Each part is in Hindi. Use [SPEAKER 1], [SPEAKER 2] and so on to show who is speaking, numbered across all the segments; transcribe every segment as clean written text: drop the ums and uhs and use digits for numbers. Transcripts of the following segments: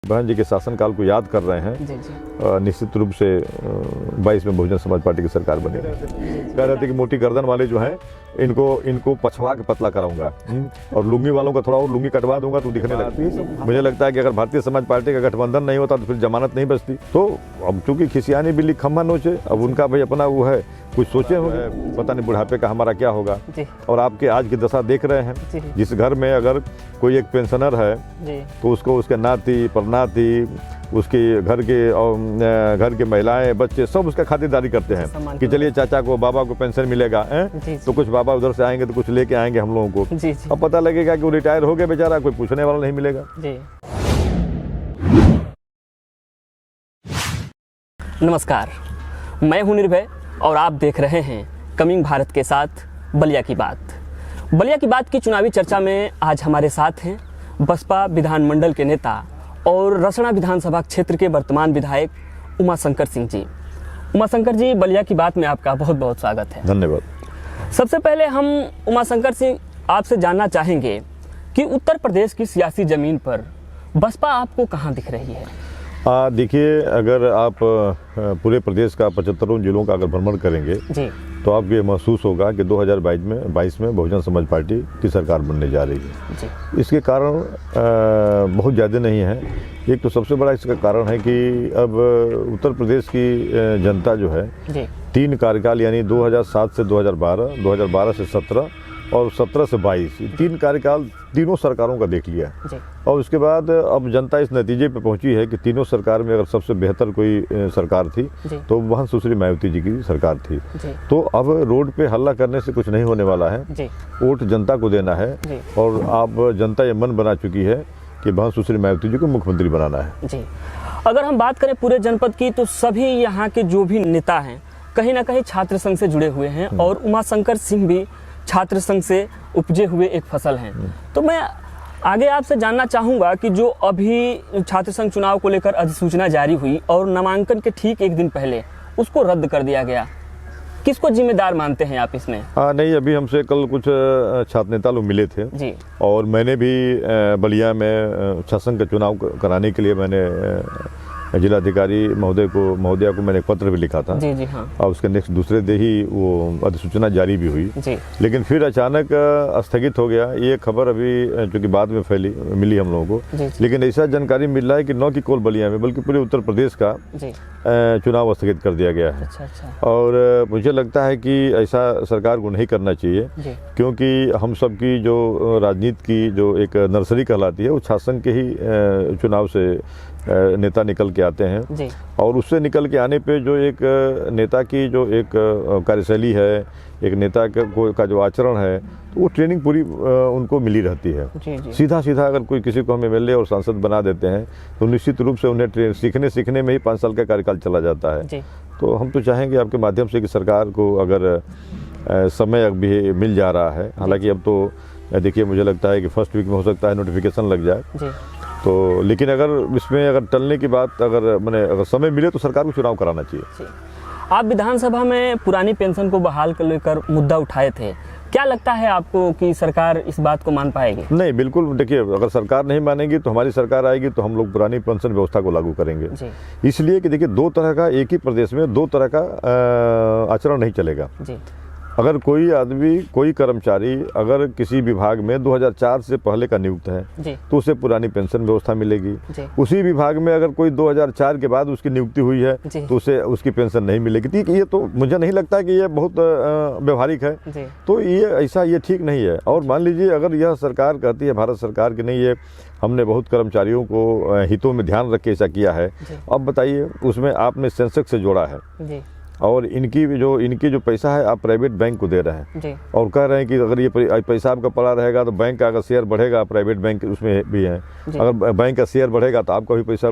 [SPEAKER 1] बहन जी के शासनकाल को याद कर रहे हैं।
[SPEAKER 2] जी जी।
[SPEAKER 1] निश्चित रूप से 22 में बहुजन समाज पार्टी की सरकार बनेगी। कह रहे थे कि मोटी गर्दन वाले जो हैं इनको पछवा के पतला कराऊंगा और लुंगी वालों का थोड़ा और लुंगी कटवा दूंगा तो दिखने लगती है। मुझे लगता है कि अगर भारतीय समाज पार्टी का गठबंधन नहीं होता तो फिर जमानत नहीं बचती। तो अब चूंकि खिसियानी बिल्ली खम्भा नोचे, अब उनका भाई अपना वो है, कुछ सोचे होंगे, पता नहीं बुढ़ापे का हमारा क्या होगा। और आपके आज की दशा देख रहे हैं, जिस घर में अगर कोई एक पेंशनर है तो उसको उसके नाती परनाती, उसके घर के महिलाएं बच्चे सब उसका खातिरदारी करते हैं कि चलिए चाचा को बाबा को पेंशन मिलेगा तो कुछ बाबा उधर से आएंगे तो कुछ लेके आएंगे हम लोगों को। अब पता लगेगा कि वो रिटायर हो गए बेचारा, कोई पूछने वाला नहीं मिलेगा।
[SPEAKER 2] नमस्कार, मैं हूं निर्भय और आप देख रहे हैं कमिंग भारत के साथ बलिया की बात। बलिया की बात की चुनावी चर्चा में आज हमारे साथ हैं बसपा विधानमंडल के नेता और रसना विधानसभा क्षेत्र के वर्तमान विधायक उमाशंकर सिंह जी। उमाशंकर जी, बलिया की बात में आपका बहुत बहुत स्वागत है।
[SPEAKER 1] धन्यवाद।
[SPEAKER 2] सबसे पहले हम उमाशंकर सिंह आपसे जानना चाहेंगे कि उत्तर प्रदेश की सियासी जमीन पर बसपा आपको कहाँ दिख रही है?
[SPEAKER 1] देखिए, अगर आप पूरे प्रदेश का 75 जिलों का अगर भ्रमण करेंगे जी, तो आपको ये महसूस होगा कि 2022 में बहुजन समाज पार्टी की सरकार बनने जा रही है जी। इसके कारण बहुत ज़्यादा नहीं है। एक तो सबसे बड़ा इसका कारण है कि अब उत्तर प्रदेश की जनता जो है जी, 3 कार्यकाल यानी 2007 से 2012, 2012 से 17 और 17 से 22, 3 कार्यकाल तीनों सरकारों का देख लिया है। और उसके बाद अब जनता इस नतीजे पे पहुंची है कि तीनों सरकार में अगर सबसे बेहतर कोई सरकार थी तो वह सुश्री मायावती जी की सरकार थी। तो अब रोड पे हल्ला करने से कुछ नहीं होने वाला है, वोट जनता को देना है। और अब जनता ये मन बना चुकी है कि वह सुश्री मायावती जी को मुख्यमंत्री बनाना है जी।
[SPEAKER 2] अगर हम बात करें पूरे जनपद की तो सभी यहाँ के जो भी नेता हैं कहीं ना कहीं छात्र संघ से जुड़े हुए हैं और उमाशंकर सिंह भी छात्र संघ से उपजे हुए एक फसल हैं। तो मैं आगे आपसे जानना चाहूँगा कि जो अभी छात्र संघ चुनाव को लेकर अधिसूचना जारी हुई और नामांकन के ठीक एक दिन पहले उसको रद्द कर दिया गया, किसको जिम्मेदार मानते हैं आप इसमें?
[SPEAKER 1] नहीं, अभी हमसे कल कुछ छात्र नेता लोग मिले थे जी, और मैंने भी बलिया में छात्र संघ का चुनाव कराने के लिए मैंने जिलाधिकारी महोदया को मैंने एक पत्र भी लिखा था जी हाँ। और उसके नेक्स्ट दूसरे दिन ही वो अधिसूचना जारी भी हुई जी। लेकिन फिर अचानक स्थगित हो गया। ये खबर अभी चूंकि बाद में मिली हम लोगों को जी। लेकिन ऐसा जानकारी मिल रहा है कि न केवल बलिया में बल्कि पूरे उत्तर प्रदेश का चुनाव स्थगित कर दिया गया है। अच्छा। और मुझे लगता है कि ऐसा सरकार को नहीं करना चाहिए, क्योंकि हम सब की जो राजनीति की जो एक नर्सरी कहलाती है वो छात्र संघ के ही चुनाव से नेता निकल के आते हैं जी। और उससे निकल के आने पे जो एक नेता की जो एक कार्यशैली है, एक नेता का जो आचरण है, तो वो ट्रेनिंग पूरी उनको मिली रहती है जी। सीधा अगर कोई किसी को हम एमएलए और सांसद बना देते हैं तो निश्चित रूप से उन्हें सीखने में ही 5 साल का कार्यकाल चला जाता है जी। तो हम तो चाहेंगे आपके माध्यम से कि सरकार को अगर समय भी मिल जा रहा है, हालांकि अब तो देखिए मुझे लगता है कि फर्स्ट वीक में हो सकता है नोटिफिकेशन लग जाए जी। तो लेकिन अगर इसमें अगर टलने की बात अगर समय मिले तो सरकार को चुनाव कराना चाहिए।
[SPEAKER 2] आप विधानसभा में पुरानी पेंशन को बहाल कर लेकर मुद्दा उठाए थे, क्या लगता है आपको कि सरकार इस बात को मान पाएगी? नहीं,
[SPEAKER 1] बिल्कुल। देखिए, अगर सरकार नहीं मानेगी तो हमारी सरकार आएगी तो हम लोग पुरानी पेंशन व्यवस्था को लागू करेंगे। इसलिए कि देखिए, 2 तरह का एक ही प्रदेश में 2 तरह का आचरण नहीं चलेगा जी। अगर कोई आदमी, कोई कर्मचारी अगर किसी विभाग में 2004 से पहले का नियुक्त है तो उसे पुरानी पेंशन व्यवस्था मिलेगी। उसी विभाग में अगर कोई 2004 के बाद उसकी नियुक्ति हुई है तो उसे उसकी पेंशन नहीं मिलेगी। ये तो मुझे नहीं लगता कि ये बहुत व्यवहारिक है, तो ये ठीक नहीं है। और मान लीजिए अगर यह सरकार कहती है, भारत सरकार की नहीं, ये हमने बहुत कर्मचारियों को हितों में ध्यान रख के ऐसा किया है। अब बताइए, उसमें आपने सेंसेक्स से जोड़ा है और इनकी जो पैसा है आप प्राइवेट बैंक को दे रहे हैं और कह रहे हैं कि अगर ये पैसा आपका पड़ा रहेगा तो बैंक का अगर शेयर बढ़ेगा, प्राइवेट बैंक उसमें भी है, अगर बैंक का शेयर बढ़ेगा तो आपका भी पैसा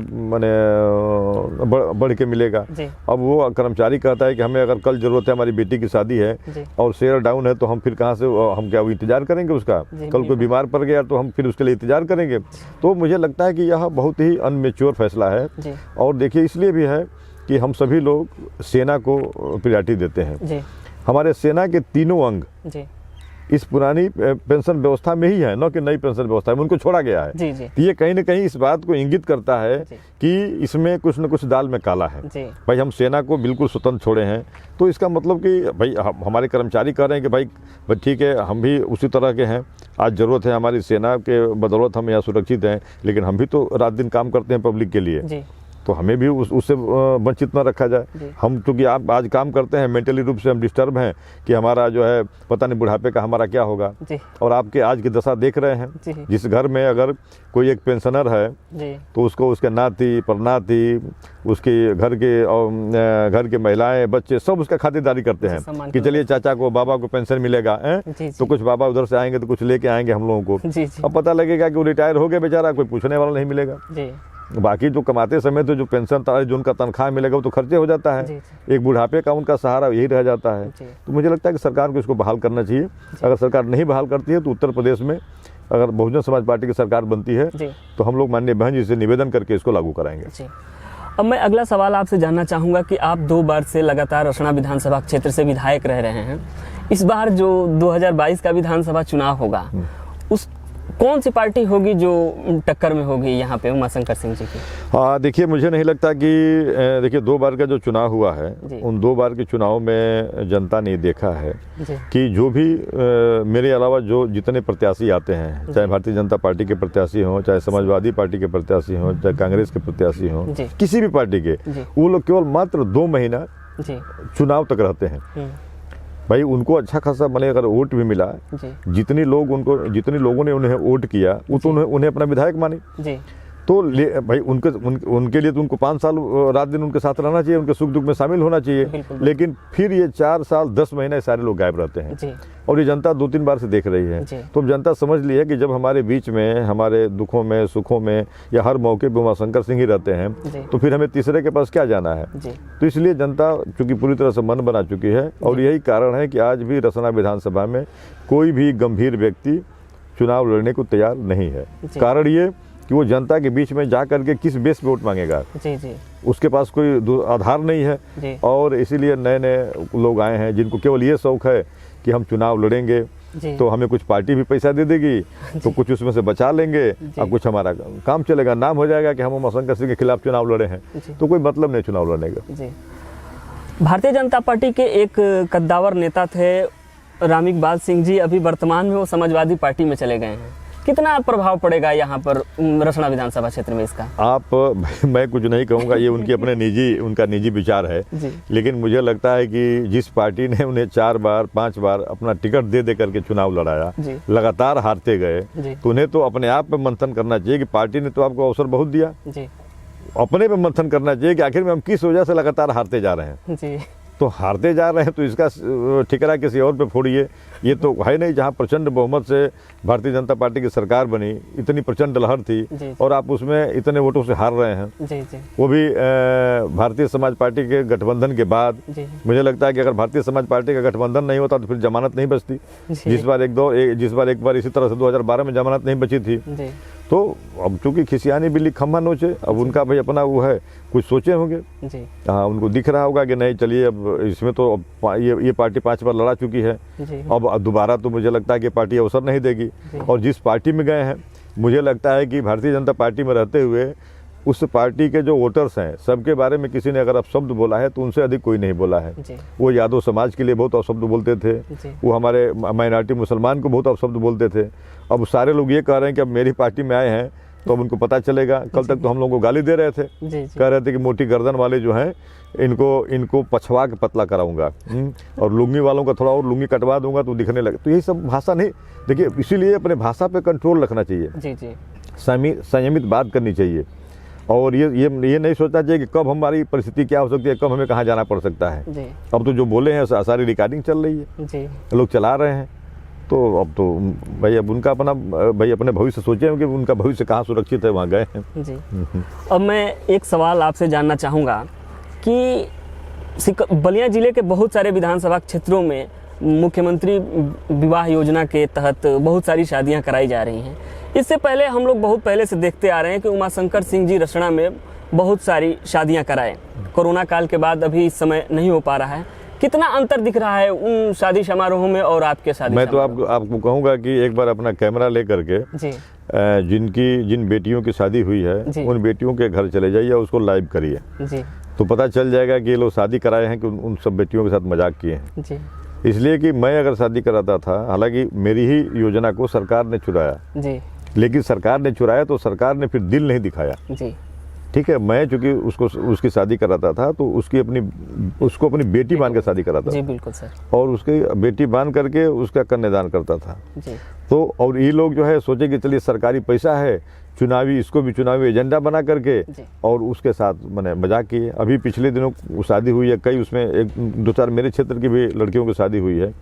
[SPEAKER 1] बढ़ के मिलेगा। अब वो कर्मचारी कहता है कि हमें अगर कल जरूरत है, हमारी बेटी की शादी है और शेयर डाउन है, तो हम फिर कहाँ से, हम क्या वो इंतजार करेंगे उसका? कल कोई बीमार पड़ गया तो हम फिर उसके लिए इंतजार करेंगे? तो मुझे लगता है कि यह बहुत ही अनमेच्योर फैसला है। और देखिए, इसलिए भी है कि हम सभी लोग सेना को प्रायोरिटी देते हैं जी। हमारे सेना के तीनों अंग इस पुरानी पेंशन व्यवस्था में ही है, न कि नई पेंशन व्यवस्था में उनको छोड़ा गया है।
[SPEAKER 2] जी जी।
[SPEAKER 1] तो ये कहीं ना कहीं इस बात को इंगित करता है कि इसमें कुछ न कुछ दाल में काला है। भाई हम सेना को बिल्कुल स्वतंत्र छोड़े हैं, तो इसका मतलब कि भाई हमारे कर्मचारी कह रहे हैं कि भाई ठीक है, हम भी उसी तरह के हैं, आज ज़रूरत है हमारी सेना के बदौलत हम यहाँ सुरक्षित हैं, लेकिन हम भी तो रात दिन काम करते हैं पब्लिक के लिए, तो हमें भी उससे वंचित न रखा जाए। हम चूँकि आप आज काम करते हैं, मेंटली रूप से हम डिस्टर्ब हैं कि हमारा जो है पता नहीं बुढ़ापे का हमारा क्या होगा। और आपके आज की दशा देख रहे हैं, जिस घर में अगर कोई एक पेंशनर है तो उसको उसके नाती परनाती, उसके घर के महिलाएं बच्चे सब उसका खातिरदारी करते हैं कि चलिए चाचा को बाबा को पेंशन मिलेगा, तो कुछ बाबा उधर से आएंगे तो कुछ लेके आएंगे हम लोगों को। अब पता लगेगा कि वो रिटायर हो गया बेचारा, कोई पूछने वाला नहीं मिलेगा। बाकी जो कमाते समय तो जो पेंशन जो उनका तनख्वाह मिलेगा वो तो खर्चे हो जाता है, एक बुढ़ापे का उनका सहारा यही रह जाता है। तो मुझे लगता है कि सरकार को इसको बहाल करना चाहिए। अगर सरकार नहीं बहाल करती है तो उत्तर प्रदेश में अगर बहुजन समाज पार्टी की सरकार बनती है तो हम लोग माननीय बहन जी से निवेदन करके इसको लागू कराएंगे।
[SPEAKER 2] अब मैं अगला सवाल आपसे जानना चाहूँगा कि आप 2 बार से लगातार रोसड़ा विधानसभा क्षेत्र से विधायक रह रहे हैं। इस बार जो 2022 का विधानसभा चुनाव होगा, उस कौन सी पार्टी होगी जो टक्कर में होगी यहाँ पे उमाशंकर सिंह जी की?
[SPEAKER 1] देखिए, मुझे नहीं लगता कि देखिए 2 बार का जो चुनाव हुआ है, उन 2 बार के चुनाव में जनता ने देखा है कि जो भी मेरे अलावा जो जितने प्रत्याशी आते हैं, चाहे भारतीय जनता पार्टी के प्रत्याशी हों, चाहे समाजवादी पार्टी के प्रत्याशी हों, चाहे कांग्रेस के प्रत्याशी हों, किसी भी पार्टी के, वो लोग केवल मात्र 2 महीना चुनाव तक रहते हैं। भाई उनको अच्छा खासा माने अगर वोट भी मिला, जितनी लोगों ने उन्हें वोट किया वो तो उन्हें अपना विधायक माने, तो भाई उनके लिए तो उनको 5 साल रात दिन उनके साथ रहना चाहिए, उनके सुख दुख में शामिल होना चाहिए। लेकिन फिर ये 4 साल 10 महीने सारे लोग गायब रहते हैं और ये जनता 2-3 बार से देख रही है। तो जनता समझ ली है कि जब हमारे बीच में हमारे दुखों में सुखों में या हर मौके पे उमाशंकर सिंह ही रहते हैं, तो फिर हमें तीसरे के पास क्या जाना है। तो इसलिए जनता चूंकि पूरी तरह से मन बना चुकी है और यही कारण है कि आज भी रोसड़ा विधानसभा में कोई भी गंभीर व्यक्ति चुनाव लड़ने को तैयार नहीं है। कारण ये कि वो जनता के बीच में जा करके किस बेस पे वोट मांगेगा, उसके पास कोई आधार नहीं है। और इसीलिए नए नए लोग आए हैं जिनको केवल ये शौक है कि हम चुनाव लड़ेंगे तो हमें कुछ पार्टी भी पैसा दे देगी, तो कुछ उसमें से बचा लेंगे और कुछ हमारा काम चलेगा, नाम हो जाएगा कि हम उमाशंकर सिंह के खिलाफ चुनाव लड़े हैं। तो कोई मतलब नहीं चुनाव लड़ने का।
[SPEAKER 2] भारतीय जनता पार्टी के एक कद्दावर नेता थे राम इकबाल सिंह जी, अभी वर्तमान में वो समाजवादी पार्टी में चले गए हैं। कितना प्रभाव पड़ेगा यहाँ पर रोसड़ा विधानसभा क्षेत्र में इसका?
[SPEAKER 1] मैं कुछ नहीं कहूँगा, ये उनका निजी विचार है। लेकिन मुझे लगता है कि जिस पार्टी ने उन्हें 4 बार 5 बार अपना टिकट दे करके चुनाव लड़ाया, लगातार हारते गए, तो उन्हें तो अपने आप पे मंथन करना चाहिए कि पार्टी ने तो आपको अवसर बहुत दिया, अपने पे मंथन करना चाहिए कि आखिर में हम किस वजह से लगातार हारते जा रहे हैं। तो हारते जा रहे हैं तो इसका ठिकरा किसी और पे फोड़िए। ये तो है नहीं, जहाँ प्रचंड बहुमत से भारतीय जनता पार्टी की सरकार बनी, इतनी प्रचंड लहर थी और आप उसमें इतने वोटों से हार रहे हैं, वो भी भारतीय समाज पार्टी के गठबंधन के बाद। मुझे लगता है कि अगर भारतीय समाज पार्टी का गठबंधन नहीं होता तो फिर जमानत नहीं बचती, जिस बार एक बार इसी तरह से 2012 में जमानत नहीं बची थी। तो अब चूंकि खिसियानी बिल्ली खम्भा नोचे, अब उनका भाई अपना वो है, कुछ सोचे होंगे। हाँ, उनको दिख रहा होगा कि नहीं चलिए अब इसमें तो ये पार्टी 5 बार लड़ा चुकी है, अब दोबारा तो मुझे लगता है कि पार्टी अवसर नहीं देगी। और जिस पार्टी में गए हैं, मुझे लगता है कि भारतीय जनता पार्टी में रहते हुए उस पार्टी के जो वोटर्स हैं सबके बारे में किसी ने अगर अपशब्द बोला है तो उनसे अधिक कोई नहीं बोला है। वो यादव समाज के लिए बहुत अपशब्द बोलते थे, वो हमारे माइनॉरिटी मुसलमान को बहुत अपशब्द बोलते थे। अब सारे लोग ये कह रहे हैं कि अब मेरी पार्टी में आए हैं तो अब उनको पता चलेगा। कल तक तो हम लोगों को गाली दे रहे थे, कह रहे थे कि मोटी गर्दन वाले जो हैं इनको पछवा के पतला कराऊंगा और लुंगी वालों का थोड़ा और लुंगी कटवा दूंगा तो दिखने लगे। तो यही सब भाषा नहीं, देखिए इसीलिए अपने भाषा पे कंट्रोल रखना चाहिए, संयमित बात करनी चाहिए और ये नहीं सोचना चाहिए कि कब हमारी परिस्थिति क्या हो सकती है, कब हमें कहाँ जाना पड़ सकता है। अब तो जो बोले हैं सारी रिकॉर्डिंग चल रही है, लोग चला रहे हैं। तो अब तो भाई अब उनका अपने भविष्य सोचे कि उनका भविष्य कहाँ सुरक्षित है, वहाँ गए हैं।
[SPEAKER 2] जी। अब मैं एक सवाल आपसे जानना चाहूँगा कि बलिया जिले के बहुत सारे विधानसभा क्षेत्रों में मुख्यमंत्री विवाह योजना के तहत बहुत सारी शादियां कराई जा रही हैं। इससे पहले हम लोग बहुत पहले से देखते आ रहे हैं कि उमाशंकर सिंह जी रोसड़ा में बहुत सारी शादियां कराए। कोरोना काल के बाद अभी इस समय नहीं हो पा रहा है, कितना अंतर दिख रहा है उन शादी समारोहों में और आपके शादी
[SPEAKER 1] मैं तो आपको कहूँगा कि एक बार अपना कैमरा ले करके
[SPEAKER 2] जी
[SPEAKER 1] जिन बेटियों की शादी हुई है उन बेटियों के घर चले जाइए और उसको लाइव करिए
[SPEAKER 2] जी,
[SPEAKER 1] तो पता चल जाएगा कि ये लोग शादी कराए हैं कि उन सब बेटियों के साथ मजाक किए हैं
[SPEAKER 2] जी
[SPEAKER 1] इसलिए कि मैं अगर शादी कराता था, हालांकि मेरी ही योजना को सरकार ने चुराया
[SPEAKER 2] जी,
[SPEAKER 1] लेकिन सरकार ने चुराया तो सरकार ने फिर दिल नहीं दिखाया।
[SPEAKER 2] जी
[SPEAKER 1] ठीक है, मैं चूंकि उसकी शादी कराता था तो उसको अपनी बेटी मान के शादी कराता
[SPEAKER 2] जी,
[SPEAKER 1] था।
[SPEAKER 2] बिल्कुल सर।
[SPEAKER 1] और उसकी बेटी मान करके उसका कन्यादान करता था
[SPEAKER 2] जी।
[SPEAKER 1] तो और ये लोग जो है सोचे कि चलिए सरकारी पैसा है, चुनावी इसको भी चुनावी एजेंडा बना करके और उसके साथ मैंने मजाक किए। अभी पिछले दिनों शादी हुई है कई, उसमें एक दो चार मेरे क्षेत्र की भी लड़कियों की शादी हुई है।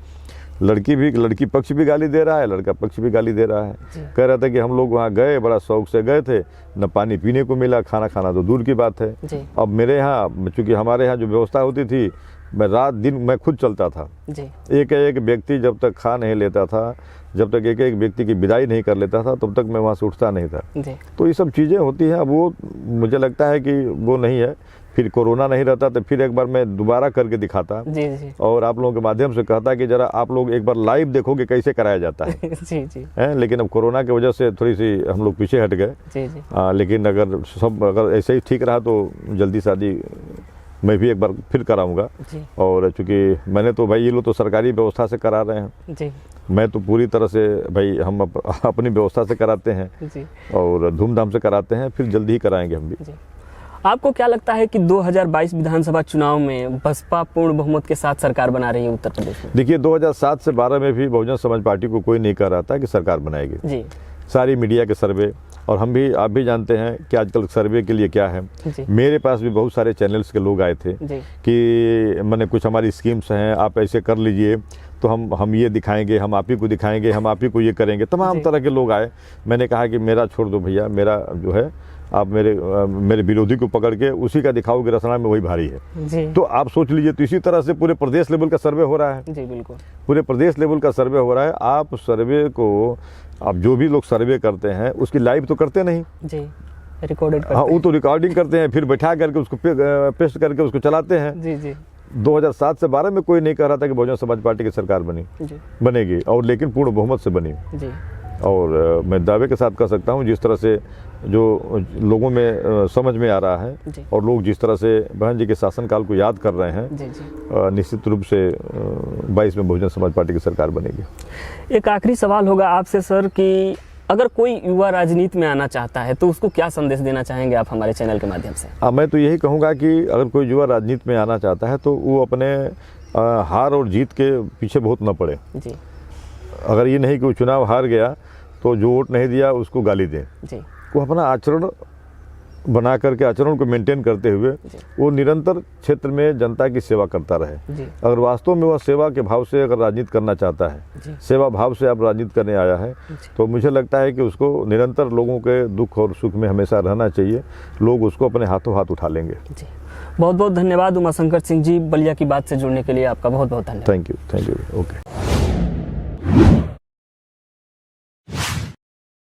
[SPEAKER 1] लड़की पक्ष भी गाली दे रहा है, लड़का पक्ष भी गाली दे रहा है। कह रहा था कि हम लोग वहाँ गए, बड़ा शौक से गए थे, न पानी पीने को मिला, खाना खाना तो दूर की बात है। अब मेरे यहाँ चूँकि हमारे यहाँ जो व्यवस्था होती थी, मैं रात दिन मैं खुद चलता था। एक व्यक्ति जब तक खा नहीं लेता था, जब तक एक व्यक्ति की विदाई नहीं कर लेता था, तब तक मैं वहाँ से उठता नहीं था। तो ये सब चीज़ें होती हैं। वो मुझे लगता है कि वो नहीं है। फिर कोरोना नहीं रहता तो फिर एक बार मैं दोबारा करके दिखाता जी। और आप लोगों के माध्यम से कहता कि जरा आप लोग एक बार लाइव देखोगे कैसे कराया जाता है।
[SPEAKER 2] जी।
[SPEAKER 1] लेकिन अब कोरोना की वजह से थोड़ी सी हम लोग पीछे हट गए। लेकिन अगर ऐसे ही ठीक रहा तो जल्दी शादी मैं भी एक बार फिर कराऊंगा। और चूँकि मैंने तो भाई ये लोग तो सरकारी व्यवस्था से करा रहे हैं जी। मैं तो पूरी तरह से भाई हम अपनी व्यवस्था से कराते हैं जी। और धूमधाम से कराते हैं, फिर जल्दी ही कराएंगे हम भी जी।
[SPEAKER 2] आपको क्या लगता है कि 2022 विधानसभा चुनाव में बसपा पूर्ण बहुमत के साथ सरकार बना रही है उत्तर प्रदेश में?
[SPEAKER 1] देखिए 2007 से 12 में भी बहुजन समाज पार्टी को कोई नहीं कह रहा था कि सरकार बनाएगी जी। सारी मीडिया के सर्वे, और आप भी जानते हैं कि आजकल सर्वे के लिए क्या है। मेरे पास भी बहुत सारे चैनल्स के लोग आए थे कि मैंने कुछ हमारी स्कीम्स हैं, आप ऐसे कर लीजिए तो हम ये दिखाएंगे, हम आप ही को दिखाएंगे, हम आप ही को ये करेंगे। तमाम तरह के लोग आए। मैंने कहा कि मेरा छोड़ दो भैया, मेरा जो है आप मेरे विरोधी को पकड़ के उसी का दिखाओगे, रचना में वही भारी है जी। तो आप सोच लीजिए। तो इसी तरह से पूरे प्रदेश लेवल का सर्वे हो रहा है जी। बिल्कुल पूरे प्रदेश लेवल का सर्वे हो रहा है। आप सर्वे को, आप जो भी लोग सर्वे करते हैं उसकी लाइव तो करते नहीं जी, रिकॉर्डेड करते हैं। हाँ, वो तो रिकॉर्डिंग करते हैं, फिर बैठा करके उसको पेस्ट करके उसको चलाते हैं जी। 2007 से 12 में कोई नहीं कह रहा था कि बहुजन समाज पार्टी की सरकार बनेगी, और लेकिन पूर्ण बहुमत से बनी जी। और मैं दावे के साथ कह सकता हूँ जिस तरह से जो लोगों में समझ में आ रहा है और लोग जिस तरह से बहन जी के शासनकाल को याद कर रहे हैं, निश्चित रूप से 22 में बहुजन समाज पार्टी की सरकार बनेगी।
[SPEAKER 2] एक आखिरी सवाल होगा आपसे सर कि अगर कोई युवा राजनीति में आना चाहता है तो उसको क्या संदेश देना चाहेंगे आप हमारे चैनल के माध्यम से?
[SPEAKER 1] मैं तो यही कहूँगा कि अगर कोई युवा राजनीति में आना चाहता है तो वो अपने हार और जीत के पीछे बहुत न पड़े जी। अगर ये नहीं कि वो चुनाव हार गया तो जो वोट नहीं दिया उसको गाली दें जी। वो अपना आचरण बना करके, आचरण को मेंटेन करते हुए वो निरंतर क्षेत्र में जनता की सेवा करता रहे। अगर वास्तव में वह सेवा के भाव से अगर राजनीति करना चाहता है, सेवा भाव से आप राजनीति करने आया है, तो मुझे लगता है कि उसको निरंतर लोगों के दुख और सुख में हमेशा रहना चाहिए। लोग उसको अपने हाथों हाथ उठा लेंगे।
[SPEAKER 2] बहुत बहुत धन्यवाद उमाशंकर सिंह जी, बलिया की बात से जुड़ने के लिए आपका बहुत बहुत धन्यवाद।
[SPEAKER 1] Thank you. ओके।